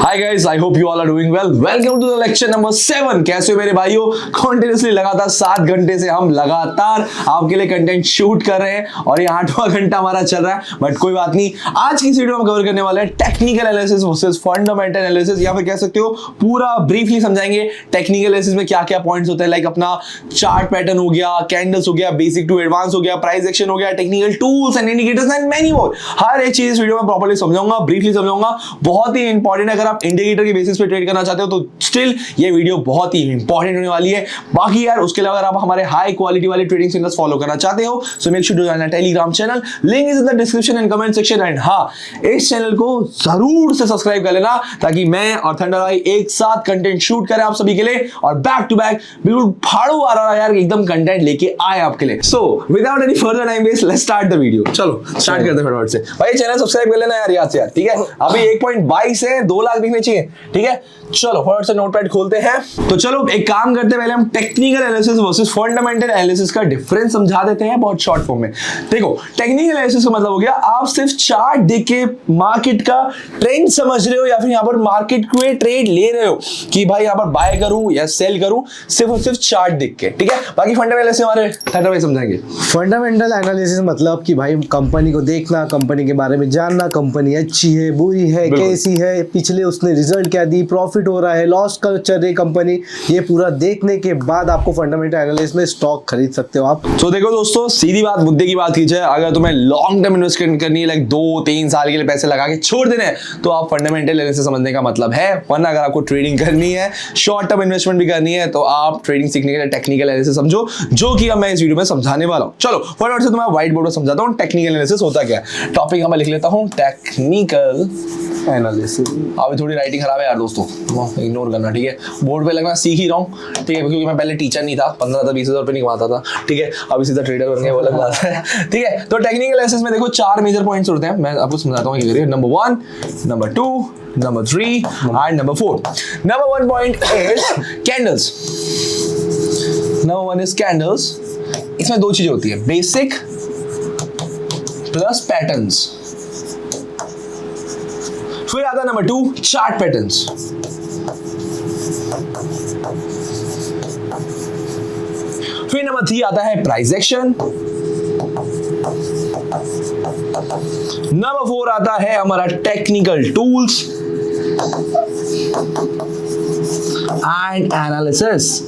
Hi guys, I hope you all are doing well. Welcome to the lecture number 7। कैसे हो मेरे भाइयों? Continuously लगातार 7 घंटे से हम लगातार आपके लिए कंटेंट शूट कर रहे हैं और ये 8वां घंटा हमारा चल रहा है। बट कोई बात नहीं, आज की वीडियो में कवर करने वाले हैं technical analysis versus fundamental analysis, या फिर कह सकते हो पूरा ब्रीफली समझाएंगे टेक्निकल एनालिसिस में क्या क्या पॉइंट्स होते हैं। लाइक अपना चार्ट पैटर्न हो गया, कैंडल्स हो गया, बेसिक टू एडवांस हो गया, प्राइस एक्शन हो गया, technical tools and indicators and many more. हर एक चीज इस वीडियो में प्रॉपर्ली समझाऊंगा, ब्रीफली समझाऊंगा। बहुत ही इंपॉर्टेंट है, अगर आप इंडिकेटर के बेसिस पे ट्रेड करना चाहते हो तो स्टिल ये वीडियो बहुत ही इंपॉर्टेंट होने वाली है। बाकी यार उसके अलावा अगर आप हमारे हाई क्वालिटी वाले ट्रेडिंग सिग्नल्स फॉलो करना चाहते हो so make sure to join our Telegram channel, link is in the description and comment section. And हाँ, इस चैनल को जरूर से सब्सक्राइब कर लेना ताकि मैं और थंडर भाई एक साथ कंटेंट शूट करें आप सभी के लिए और बैक टू बैक बिल्कुल फाड़ू आ रहा है यार, एकदम कंटेंट लेके आए आपके लिए। So without any further time waste let's start the video. चलो स्टार्ट करते हैं फटाफट से। भाई चैनल सब्सक्राइब कर लेना यार, याद से यार, ठीक है? अभी 1.22 है, 2 लाख दिखने चाहिए, ठीक है? चलो फटाफट से नोटपैड खोलते हैं। तो चलो एक काम करते हैं, पहले हम technical analysis versus fundamental analysis का डिफरेंस समझा देते हैं बहुत शॉर्ट फॉर्म में। देखो, टेक्निकल एनालिसिस का मतलब हो गया आप सिर्फ चार्ट देख के मार्केट का ट्रेंड समझ रहे हो या फिर यहाँ पर मार्केट को ट्रेड ले रहे हो कि भाई यहाँ पर बाय करूं या सेल करूं, सिर्फ और सिर्फ चार्ट देख के, ठीक है? बाकी फंडामेंटल एनालिसिस हमारे थंडर भाई समझाएंगे। फंडामेंटल एनालिसिस मतलब कि भाई कंपनी को देखना, कंपनी के बारे में जानना, कंपनी अच्छी है, बुरी है, कैसी है, पिछले उसने रिजल्ट क्या दी, प्रॉफिट हो रहा है, लॉस कर चल रही कंपनी, ये पूरा देखने के बाद आपको फंडामेंटल एनालिसिस में स्टॉक खरीद सकते हो आप। तो देखो दोस्तों, सीधी बात, मुद्दे की बात की जाए, अगर तुम्हें लॉन्ग टर्म इन्वेस्टमेंट करनी है, लाइक 2-3 साल के लिए पैसे लगा के छोड़ देने हैं, तो आप फंडामेंटल एनालिसिस समझने का मतलब है। वरना अगर आपको ट्रेडिंग करनी है, शॉर्ट टर्म इन्वेस्टमेंट भी करनी है, तो आप ट्रेडिंग सीखने के लिए टेक्निकल एनालिसिस समझो, जो कि अब मैं इस वीडियो में समझाने वाला हूं। चलो फटाफट से तुम्हें व्हाइट बोर्ड पर समझाता हूं टेक्निकल एनालिसिस होता क्या है। टॉपिक मैं लिख लेता हूं, टेक्निकल एनालिसिस। अभी थोड़ी राइटिंग खराब है यार दोस्तों, इग्नोर करना, ठीक है? बोर्ड पे लगना सीख ही रहा हूँ, ठीक है? क्योंकि मैं पहले टीचर नहीं था, 15,000-20,000 रुपए नहीं कमाता था, ठीक है? अभी सीधा ट्रेडर बन गया, वो अलग बात है, ठीक है? तो टेक्निकल एनालिसिस में देखो 4 मेजर पॉइंट्स होते हैं, मैं आपको समझाता हूँ। Number 1, number 2, number 3 and number 4। Number 1 point is candles. Number 1 is candles. इसमें 2 चीजें होती है, बेसिक प्लस पैटर्न्स। फिर आता है नंबर 2, चार्ट पैटर्न्स। फिर नंबर 3 आता है प्राइस एक्शन। नंबर 4 आता है हमारा टेक्निकल टूल्स एंड एनालिसिस,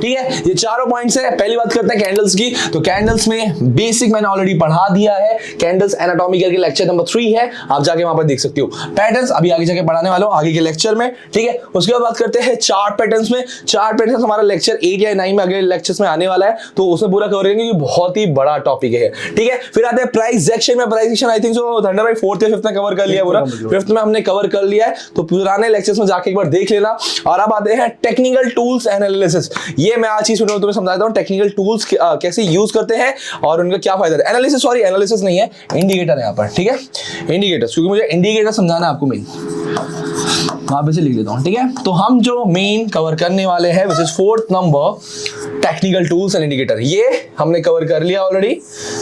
ठीक है? ये चारों पॉइंट्स है। पहली बात करते हैं कैंडल्स की। तो कैंडल्स में बेसिक मैंने ऑलरेडी पढ़ा दिया है, कैंडल्स एनाटॉमी करके लेक्चर नंबर 3 है, आप जाके वहां पर देख सकते हो। पैटर्न्स अभी आगे जाके पढ़ाने वाला हूं आगे के लेक्चर में, ठीक है? उसके बाद बात करते हैं चार्ट पैटर्न्स में। चार्ट पैटर्न्स हमारा लेक्चर 8 या 9 में अगले लेक्चर्स में आने वाला है, तो उसमें पूरा कवर करेंगे, ये बहुत ही बड़ा टॉपिक है, ठीक है? फिर आते हैं प्राइस एक्शन में। Price action I think so thunder भाई 4th या 5th में कवर कर लिया, पूरा 5th में हमने कवर कर लिया है, तो पुराने लेक्चर्स में जाके एक बार देख लेना। और अब आते हैं टेक्निकल टूल्स एंड एनालिसिस। ये मैं आज ही सुनो तुम्हें समझाता हूं टेक्निकल टूल्स कैसे यूज करते हैं और उनका क्या फायदा है। एनालिसिस, सॉरी एनालिसिस नहीं है, इंडिकेटर है यहाँ पर, ठीक है? इंडिकेटर्स, क्योंकि मुझे इंडिकेटर समझाना है आपको मेन, वहां पे से लिख लेता हूं, ठीक है? तो हम जो मेन कवर करने वाले हैं which is 4th number, technical tools and indicator. ये हमने कवर कर लिया ऑलरेडी,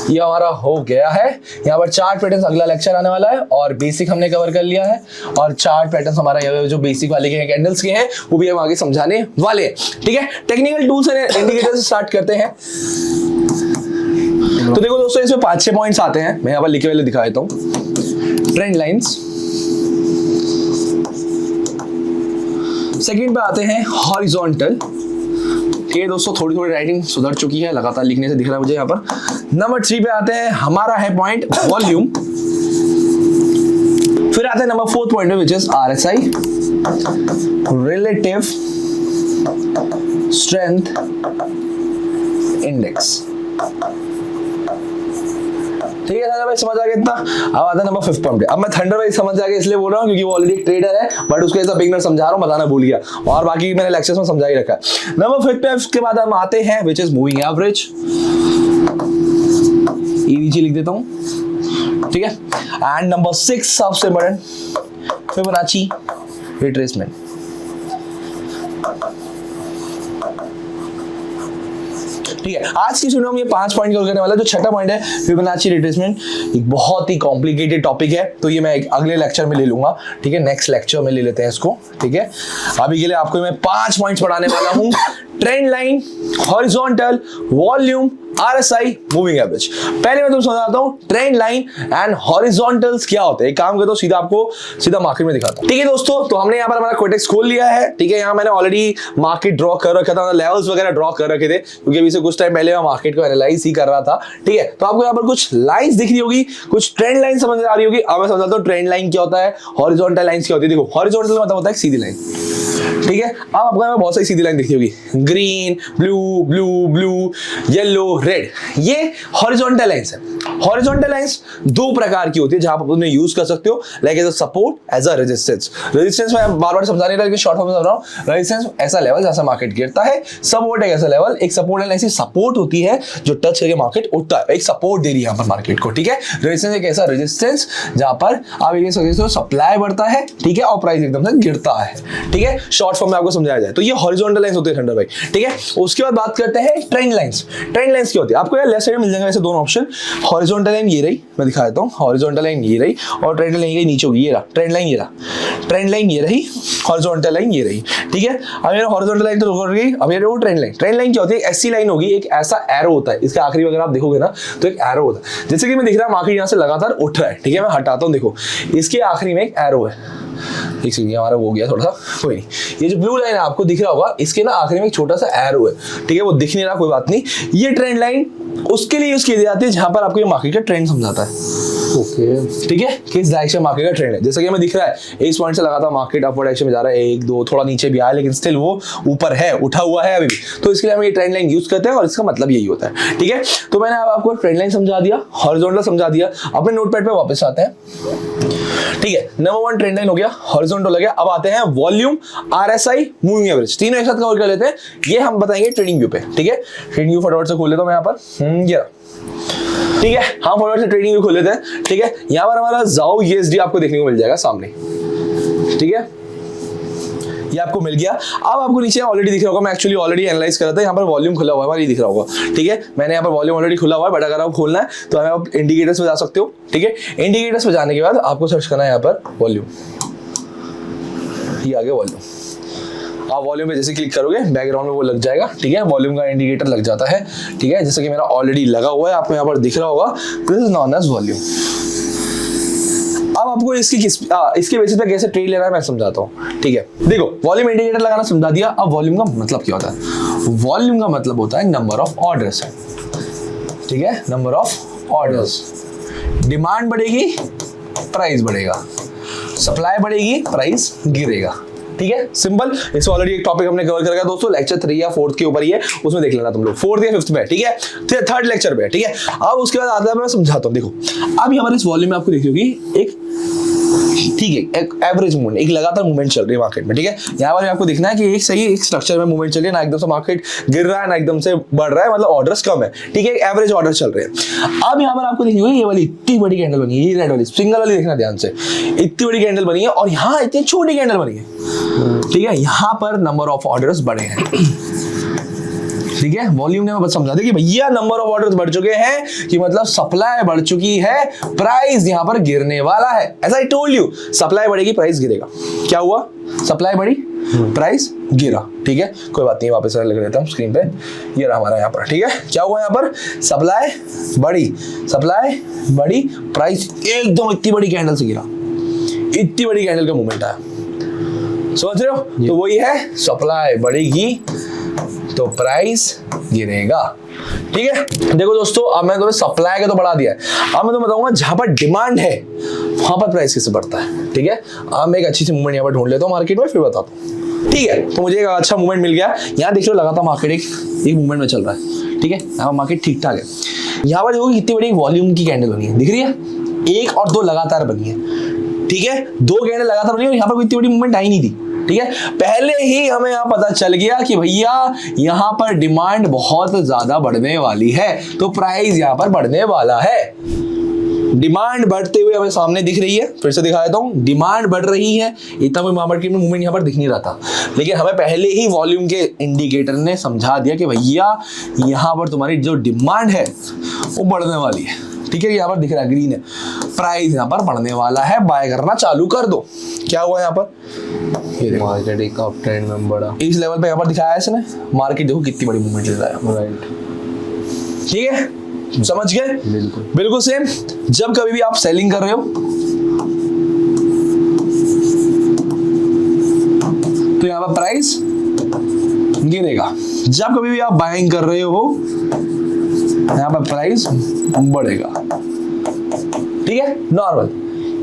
ये हमारा हो गया है। यहाँ पर चार्ट पैटर्न्स अगला लेक्चर आने वाला है, और बेसिक हमने कवर कर लिया है, और चार्ट पैटर्न्स हमारा जो बेसिक वाले के हैं, कैंडल्स के हैं, वो भी हम आगे समझाने वाले हैं, ठीक है? टेक्निकल टूल्स एंड इंडिकेटर से स्टार्ट करते हैं। तो देखो दोस्तों, इसमें 5-6 पॉइंट्स आते हैं, मैं यहाँ पर लिखे हुए दिखा देता हूँ। ट्रेंड लाइंस, सेकंड पे आते हैं हॉरिजॉन्टल। ये दोस्तों थोड़ी थोड़ी राइटिंग सुधर चुकी है, लगातार लिखने से दिख रहा है मुझे यहाँ पर। नंबर 3 पे आते हैं, हमारा है पॉइंट वॉल्यूम। फिर आते हैं number 4th point which is RSI, relative strength index, ठीक है? थंडर भाई समझ आ गया इतना? अब आता है नंबर 5th पॉइंट। अब मैं थंडर भाई समझ आ गया इसलिए बोल रहा हूँ क्योंकि वो ऑलरेडी एक ट्रेडर है, बट उसको ऐसा बिगनर समझा रहा हूँ, बताना भूल गया, और बाकी मैंने लेक्चर्स में समझा ही रखा है। नंबर 5 पे उसके बाद हम आते हैं which is moving average, EVG लिख देता हूँ, ठीक है? एंड नंबर 6 सबसे इंपॉर्टेंट, फिबोनाची रिट्रेसमेंट। ठीक है, आज की वीडियो में ये 5 पॉइंट कवर करने वाला है। जो छठा पॉइंट है फिबोनाची रिट्रेसमेंट, एक बहुत ही कॉम्प्लिकेटेड टॉपिक है, तो ये मैं एक अगले लेक्चर में ले लूंगा। ठीक है, नेक्स्ट लेक्चर में ले लेते हैं इसको। ठीक है, अभी के लिए आपको मैं 5 पॉइंट्स पढ़ाने वाला हूं। Trend line, horizontal, volume, RSI, moving average. पहले मैं तुम समझाता हूं ट्रेंड लाइन एंड हॉरिजॉन्टल्स क्या होते हैं। एक काम करता हूं, सीधा आपको सीधा मार्केट में दिखाता हूं। ठीक है दोस्तों, तो हमने यहाँ पर हमारा क्विटेक्स खोल लिया है। ठीक है, यहाँ मैंने ऑलरेडी मार्केट ड्रॉ कर रखा था, लेवल्स वगैरह ड्रॉ कर रखे थे, क्योंकि अभी से कुछ टाइम पहले मैं मार्केट को एनालाइज ही कर रहा था। ठीक है, तो आपको यहाँ पर कुछ लाइंस दिख रही होगी, कुछ ट्रेंड लाइन समझ आ रही होगी। अब मैं समझाता हूँ ट्रेंड लाइन क्या होता है, हॉरिजॉन्टल लाइंस क्या होती है। देखो, हॉरिजॉन्टल मतलब होता है सीधी लाइन। ठीक है, अब आपको यहाँ बहुत सारी सीधी लाइन दिखती होगी, green, blue, blue, blue, yellow, red, ये हॉरिजॉन्टल लाइंस है। हॉरिजॉन्टल लाइंस दो प्रकार की होती है, जहां आप उन्हें यूज कर सकते हो, like as a support, as a resistance. Resistance में बार बार समझा नहीं रहा, लेकिन शॉर्ट फॉर्म में समझ रहा हूं। रेजिस्टेंस ऐसा लेवल जहां से मार्केट गिरता है, सपोर्ट एक ऐसा लेवल, एक सपोर्ट लाइन ऐसी सपोर्ट होती है जो टच करके मार्केट उठता है, एक सपोर्ट दे रही है यहाँ पर मार्केट को। ठीक है, रेजिस्टेंस एक ऐसा रेजिस्टेंस जहां पर आप ये समझते हो सप्लाई बढ़ता है, ठीक है, और प्राइस एकदम से गिरता है। ठीक है, शॉर्ट फॉर्म में आपको समझाया जाए तो ये हॉरिजॉन्टल लाइंस होते हैं ठंडा भाई। ठीक है, उसके बाद बात करते हैं ट्रेंड लाइंस। ट्रेंड लाइंस क्या होती है, आपको यार लेफ्ट साइड में मिल जाएगा ऐसे दोनों ऑप्शन। हॉरिजॉन्टल लाइन ये रही, मैं दिखा देता हूँ। हॉरिजॉन्टल लाइन ये रही और ट्रेंड लाइन ये नीचे होगी, ये रहा ट्रेंड लाइन, ये रहा ट्रेंड लाइन, ये रही हॉरिजॉन्टल लाइन, ये रही। ठीक है, अब मेरा हॉरिजॉन्टल लाइन तो रुक गई, अब मेरे वो ट्रेंड लाइन। ट्रेंड लाइन क्या होती है, ऐसी लाइन होगी, एक ऐसा एरो होता है, इसके आखिरी में अगर आप देखोगे ना तो एक एरो होता है। जैसे कि मैं दिख रहा है मार्केट यहाँ से लगातार उठ रहा है। ठीक है, मैं हटाता हूँ, देखो इसके आखिरी में एक एरो है। एक सेकंड, हमारा वो गया थोड़ा सा, कोई नहीं। ये जो ब्लू लाइन है आपको दिख रहा होगा, इसके ना आखिरी में एक छोटा सा एरो है। ठीक है, वो दिख नहीं रहा, कोई बात नहीं। ये ट्रेंड लाइन उसके लिए यूज की जाती है जहां पर आपको ये मार्केट का ट्रेंड समझाता है। ओके, ठीक है, किस डायरेक्शन मार्केट का ट्रेंड है। जैसा कि हमें दिख रहा है इस पॉइंट से लगातार मार्केट अपवर्ड डायरेक्शन में जा रहा है, 1 2 थोड़ा नीचे भी आया, लेकिन स्टिल वो ऊपर है, उठा हुआ है अभी भी। तो इसके लिए हम ये ट्रेंड लाइन यूज करते हैं और इसका मतलब यही होता है। ठीक है, तो मैंने अब आपको ट्रेंड लाइन समझा दिया, हॉरिजॉन्टल समझा दिया। अपने नोटपैड पे वापस आते हैं। ठीक है, नंबर 1 ट्रेंड लाइन हो गया, हॉरिजॉन्टल हो गया। अब आते हैं वॉल्यूम, RSI, मूविंग एवरेज, तीनों एक साथ कवर कर लेते हैं। ये हम बताएंगे ट्रेडिंग व्यू पे। ठीक है, ट्रेडिंग व्यू फटाफट से खोल लेता हूं मैं यहाँ पर। ये ठीक है, हम फटाफट से ट्रेडिंग व्यू खोल लेते हैं। ठीक है, यहाँ पर हमारा जाओ USD आपको देखने को मिल जाएगा सामने। ठीक है, ये आपको मिल गया। अब आपको नीचे ऑलरेडी दिख रहा होगा, मैं एक्चुअली ऑलरेडी एनालाइज कर रहा था। यहाँ पर वॉल्यूम खुला हुआ है, ये दिख रहा होगा। ठीक है, मैंने यहाँ पर वॉल्यूम ऑलरेडी खुला हुआ है, बट अगर आप खोलना है तो आप इंडिकेटर्स पे जा सकते हो। ठीक है, इंडिकेटर्स पे जाने के बाद आपको सर्च करना है यहाँ पर वॉल्यूम, ये आ गया वॉल्यूम। आप वॉल्यूम पे जैसे क्लिक करोगे बैकग्राउंड में वो लग जाएगा। ठीक है, वॉल्यूम का इंडिकेटर लग जाता है। ठीक है, जैसे कि मेरा ऑलरेडी लगा हुआ है, आपको यहाँ पर दिख रहा होगा, this is known as volume. अब आपको इसके बेसिस पे कैसे ट्रेड लेना है मैं समझाता हूँ। ठीक है, देखो वॉल्यूम इंडिकेटर लगाना समझा दिया। अब वॉल्यूम का मतलब क्या होता है, वॉल्यूम का मतलब होता है नंबर ऑफ ऑर्डर्स। ठीक है, नंबर ऑफ ऑर्डर्स। डिमांड बढ़ेगी, प्राइस बढ़ेगा, सप्लाई बढ़ेगी, प्राइस गिरेगा। ठीक है, सिंपल। इस ऑलरेडी एक टॉपिक हमने कवर कर रखा है दोस्तों, लेक्चर 3 या 4 के ऊपर ही है, उसमें देख लेना तुम लोग, 4th या 5th में। ठीक है, 3rd लेक्चर पे। ठीक है, अब उसके बाद आता है, मैं समझाता हूँ। देखो अब हमारे इस वॉल्यूम में आपको देखी होगी एक, ठीक है, एक एवरेज मूवमेंट, एक लगातार मूवमेंट चल रही है मार्केट में। ठीक है, यहाँ पर आपको दिखना है कि एक सही एक स्ट्रक्चर में मूवमेंट चल रही है, ना एकदम से मार्केट गिर रहा है ना एकदम से बढ़ रहा है, मतलब ऑर्डर्स कम है। ठीक है, एवरेज ऑर्डर चल रहे हैं। अब यहाँ पर आपको देखी होगी ये वाली इतनी बड़ी कैंडल बनी है, ये रेड वाली सिंगल वाली, देखना ध्यान से, इतनी बड़ी कैंडल बनी है और यहाँ इतनी छोटी कैंडल बनी है। ठीक है, यहाँ पर नंबर ऑफ ऑर्डर्स बढ़े हैं। ठीक है, वॉल्यूम ने मैं बस समझा दिया कि भैया नंबर ऑफ ऑर्डर्स बढ़ चुके हैं, कि मतलब सप्लाई बढ़ चुकी है, प्राइस यहां पर गिरने वाला है। ऐसा आई टोल्ड यू, सप्लाई बढ़ेगी, प्राइस गिरेगा। क्या हुआ, सप्लाई बढ़ी, प्राइस गिरा। ठीक है, कोई बात नहीं, वापस लग लेता हूं स्क्रीन पे। ये रहा हमारा यहाँ पर। ठीक है, क्या हुआ यहाँ पर, सप्लाई बढ़ी, प्राइस एकदम इतनी बड़ी कैंडल से गिरा, इतनी बड़ी कैंडल का मूवमेंट आया। समझ रहे हो, तो वही है, सप्लाई बढ़ेगी तो प्राइस गिरेगा। ठीक है, देखो दोस्तों, अब मैंने तुम्हें सप्लाई का तो बढ़ा दिया है, अब मैं तुम्हें बताऊंगा जहां पर डिमांड है वहां पर प्राइस कैसे बढ़ता है। ठीक है, अब मैं एक अच्छी सी मूवमेंट यहाँ पर ढूंढ लेता हूँ मार्केट में, फिर बताता हूँ। ठीक है, तो मुझे एक अच्छा मूवमेंट मिल गया। यहाँ देख लो लगातार मार्केट एक मूवमेंट में चल रहा है। ठीक है, यहाँ मार्केट ठीक ठाक है। यहाँ पर देखो कितनी बड़ी वॉल्यूम की कैंडल बनी है, दिख रही है, 1 और 2 लगातार बनी है। ठीक है, 2 कैंडल लगातार बनी है और यहाँ पर कोई इतनी बड़ी मूवमेंट आई नहीं थी। ठीक है, पहले ही हमें यहाँ पता चल गया कि भैया यहाँ पर डिमांड बहुत ज्यादा बढ़ने वाली है, तो प्राइस यहाँ पर बढ़ने वाला है। डिमांड बढ़ते हुए हमें सामने दिख रही है, फिर से दिखा देता हूं, डिमांड बढ़ रही है, इतना कोई मार्केट में मूवमेंट यहाँ पर दिख नहीं रहा था, लेकिन हमें पहले ही वॉल्यूम के इंडिकेटर ने समझा दिया कि भैया यहाँ पर तुम्हारी जो डिमांड है वो बढ़ने वाली है। ठीक है, यहाँ पर दिख रहा है ग्रीन है, प्राइस यहाँ पर बढ़ने वाला है, बाय करना चालू कर दो। क्या हुआ यहाँ पर, मार्केट एक अप ट्रेंड में बढ़ा, इस लेवल पे यहाँ पर दिखाया है इसने, मार्केट देखो कितनी बड़ी मूवमेंट ले रहा है। राइट, ठीक है, समझ गए? बिल्कुल बिल्कुल सेम। जब कभी भी आप सेलिंग कर रहे हो तो यहाँ पर प्राइस गिरेगा, जब कभी भी आप बाइंग कर रहे हो यहाँ पर प्राइस बढ़ेगा। ठीक है, नॉर्मल,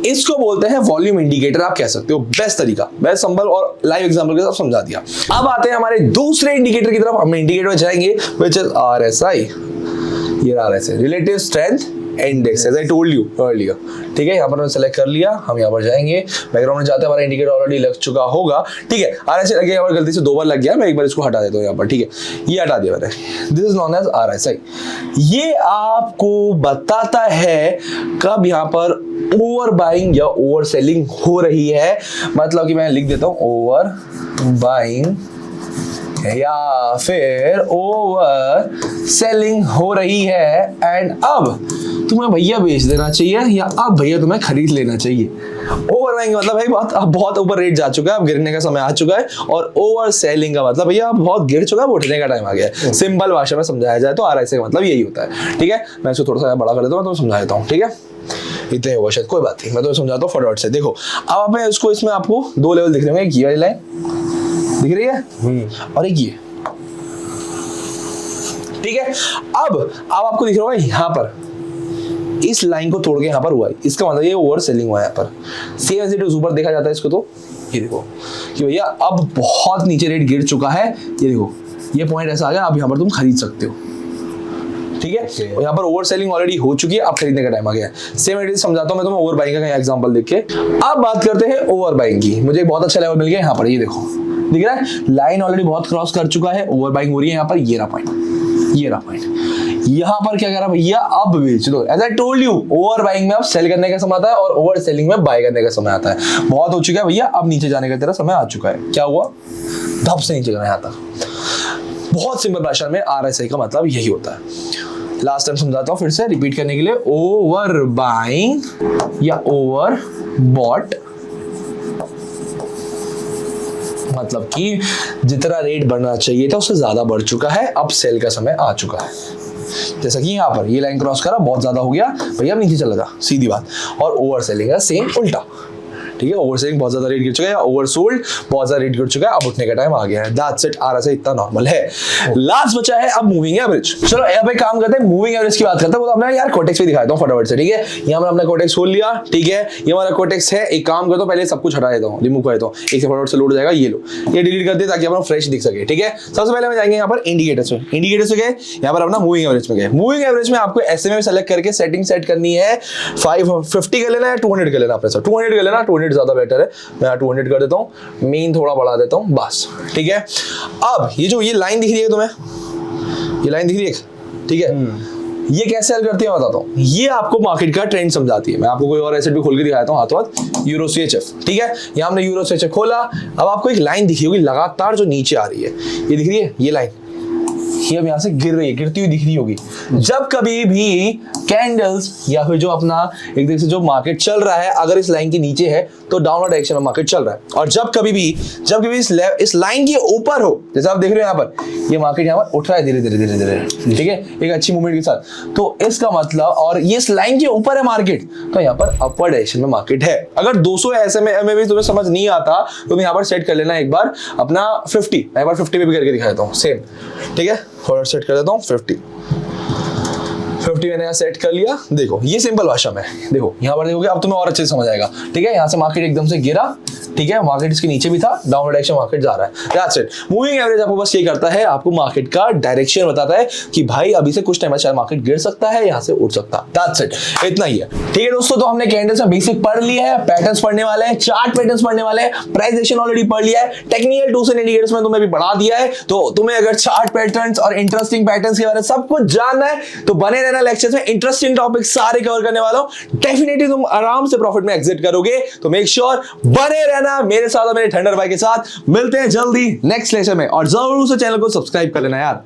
इसको बोलते हैं वॉल्यूम इंडिकेटर, आप कह सकते हो। बेस्ट तरीका, बेस्ट सिंबल और लाइव एग्जांपल के साथ समझा दिया। अब आते हैं हमारे दूसरे इंडिकेटर की तरफ, हम इंडिकेटर में जाएंगे व्हिच इज आरएसआई। ये RSI, relative strength index, as I told you earlier. ठीक है, यहाँ पर मैंने सेलेक्ट कर लिया, हम यहाँ पर जाएंगे, बैकग्राउंड में जाते हैं, हमारा इंडिकेटर ऑलरेडी लग चुका होगा। ठीक है, RSI लग गया, यहाँ पर गलती से 2 बार लग गया, मैं एक बार इसको हटा देता हूँ यहाँ पर। ठीक है, ये हटा दिया मैंने, this is known as RSI। ये आपको बताता है कब यहाँ पर ओवर बाइंग या ओवर सेलिंग हो रही है, मतलब कि मैं लिख देता हूँ ओवर बाइंग या फिर ओवर सेलिंग हो रही है, एंड अब तुम्हें भैया बेच देना चाहिए या अब भैया तुम्हें खरीद लेना चाहिए। ओवर बाइंग मतलब भाई बहुत ऊपर रेट जा चुका है, अब गिरने का समय आ चुका है, और ओवर सेलिंग का मतलब भैया बहुत गिर चुका है, उठने का टाइम आ गया है। सिंपल भाषा में समझाया जाए तो RSI का मतलब यही होता है। ठीक है, मैं इसको थोड़ा सा बड़ा कर देता हूँ तो समझा देता हूँ। ठीक है, इतने होगा शायद, कोई बात नहीं, मैं तो समझाता हूँ फटाफट से। देखो, अब मैं इसको, इसमें आपको 2 लेवल दिख रहे होंगे, एक ये वाली लाइन दिख रही है और एक ये। ठीक है, अब आपको दिख रहा होगा यहाँ पर इस लाइन को तोड़ के यहाँ पर हुआ है, इसका मतलब ये ओवर सेलिंग हुआ है यहाँ पर। सेम एज इट इज ऊपर देखा जाता है इसको, तो ये देखो कि भैया अब बहुत नीचे रेट गिर चुका है, ये देखो ये पॉइंट ऐसा आ गया, अब यहाँ पर तुम खरीद सकते हो। ठीक है, और यहाँ पर ओवर सेलिंग ऑलरेडी हो चुकी है, अब खरीदने का टाइम आ गया है। सेम एट इज समझाता हूँ मैं तुम्हें ओवर बाइंग का एग्जांपल देख के। अब बात करते हैं ओवर बाइंग की, मुझे एक बहुत अच्छा लेवल मिल गया यहाँ पर, ये देखो दिख रहा है, लाइन ऑलरेडी बहुत क्रॉस कर चुका है, ओवर बाइंग हो रही है यहाँ पर, ये रहा पॉइंट, ये रहा पॉइंट। यहाँ पर क्या कह रहा भैया, अब बेच दो। As I told you, over buying में अब सेल करने का समय आता है और ओवर सेलिंग में बाय करने का समय आता है। बहुत हो चुका है भैया, अब नीचे जाने का तेरा समय आ चुका है। क्या हुआ, धप से नीचे जाना यहाँ तक। बहुत सिंपल भाषा में RSI का मतलब यही होता है। लास्ट टाइम समझाता हूँ फिर से रिपीट करने के लिए, ओवर बाइंग या ओवर बॉट मतलब कि जितना रेट बढ़ना चाहिए था उससे ज्यादा बढ़ चुका है, अब सेल का समय आ चुका है। जैसा कि यहाँ पर ये लाइन क्रॉस करा, बहुत ज्यादा हो गया भैया, अब नीचे चला जा, सीधी बात। और ओवर सेलिंग का सेम उल्टा। ठीक है, ओवर सेलिंग बहुत ज्यादा रेट गिर चुका है, ओवर सोल्ड बहुत ज्यादा रेट गिर चुका है, अब उठने का टाइम आ गया है। दैट्स इट, RSI इतना नॉर्मल है। लास्ट बचा है अब मूविंग एवरेज। चलो अब एक काम करते हैं, मूविंग एवरेज की बात करते हैं। वो तो अपना यार कोटेक्स भी दिखाता हूँ फटाफट से। ठीक है, यहाँ पर अपना कोटेक्स खोल लिया। ठीक है, ये हमारा कोटेक्स है। एक काम करता हूँ, पहले सब कुछ हटा देता हूँ, रिमूव कर देता हूँ, एक से फटाफट से लोड जाएगा। ये लो, ये डिलीट कर दे ताकि अपना फ्रेश दिख सके। ठीक है, सबसे पहले हम जाएंगे यहाँ पर इंडिकेटर्स में, इंडिकेटर्स गए, यहाँ पर अपना मूविंग एवरेज में गए। मूविंग एवरेज में आपको SMA सेलेक्ट करके सेटिंग सेट करनी है। 550 का लेना है, 200 का लेना अपने साथ, 200 का लेना, 200 ज्यादा बेटर है। मैं 200 कर देता हूँ, मीन थोड़ा बढ़ा देता हूँ बस। ठीक है, अब ये जो ये लाइन दिख रही है तुम्हें, ये लाइन दिख रही है, ठीक है, ये कैसे हल करती है मैं बताता हूँ। ये आपको मार्केट का ट्रेंड समझाती है। मैं आपको कोई और एसेट भी खोल के दिखाता हूँ हाथों हाथ। यूरो CHF, ठीक है, यहाँ हमने यूरो CHF खोला। अब आपको एक लाइन दिखी होगी लगातार जो नीचे आ रही है, ये दिख रही है, ये लाइन, ये अब यहाँ से गिर रही है, गिरती हुई दिख रही होगी। जब कभी भी कैंडल्स या फिर जो अपना एक तरह से जो मार्केट चल रहा है, अगर इस लाइन के नीचे है तो डाउनवर्ड डायरेक्शन में मार्केट चल रहा है। और जब कभी भी इस लाइन के ऊपर हो, जैसे आप देख रहे हो यहाँ पर, ये मार्केट यहाँ पर उठ रहा है धीरे धीरे धीरे धीरे, ठीक है, एक अच्छी मूवमेंट के साथ, तो इसका मतलब, और ये इस लाइन के ऊपर है मार्केट, तो यहाँ पर अपवर्ड डायरेक्शन में मार्केट है। अगर 200 SMA में भी तुम्हें समझ नहीं आता तो तुम यहाँ पर सेट कर लेना एक बार अपना 50, मैं एक बार 50 पे भी करके दिखा देता हूँ सेम। ठीक है, फॉरवर्ड सेट कर देता हूँ 50 मैंने यहाँ सेट कर लिया। देखो ये सिंपल भाषा में, देखो यहाँ पर देखोगे अब तुम्हें और अच्छे से समझ आएगा। ठीक है, यहाँ से मार्केट एकदम से गिरा, ठीक है, मार्केट इसके नीचे भी था, डाउनवर्ड डायरेक्शन मार्केट जा रहा है। That's it. मूविंग एवरेज आपको बस ये करता है, आपको मार्केट का डायरेक्शन बताता है कि भाई अभी से कुछ टाइम बाद शायद मार्केट गिर सकता है, यहाँ से उठ सकता है। दैट्स इट, इतना ही है। ठीक है दोस्तों, तो हमने कैंडल्स में बेसिक पढ़ लिया है, पैटर्न्स पढ़ने वाले हैं, चार्ट पैटर्न्स पढ़ने वाले हैं, प्राइस एक्शन ऑलरेडी पढ़ लिया है, टेक्निकल टूल्स एंड इंडिकेटर्स में तुम्हें भी पढ़ा दिया है। तो तुम्हें अगर चार्ट पैटर्न्स और इंटरेस्टिंग पैटर्न्स के बारे में सब कुछ जानना है तो बने रहना लेक्चर में इंटरेस्टिंग टॉपिक सारे कवर करने वाला हूं। डेफिनेटली तुम आराम से प्रॉफिट में एग्जिट करोगे, तो मेक श्योर बने रहना मेरे साथ और मेरे ठंडर भाई के साथ। मिलते हैं जल्दी नेक्स्ट लेक्चर में, और जरूर से चैनल को सब्सक्राइब कर लेना यार।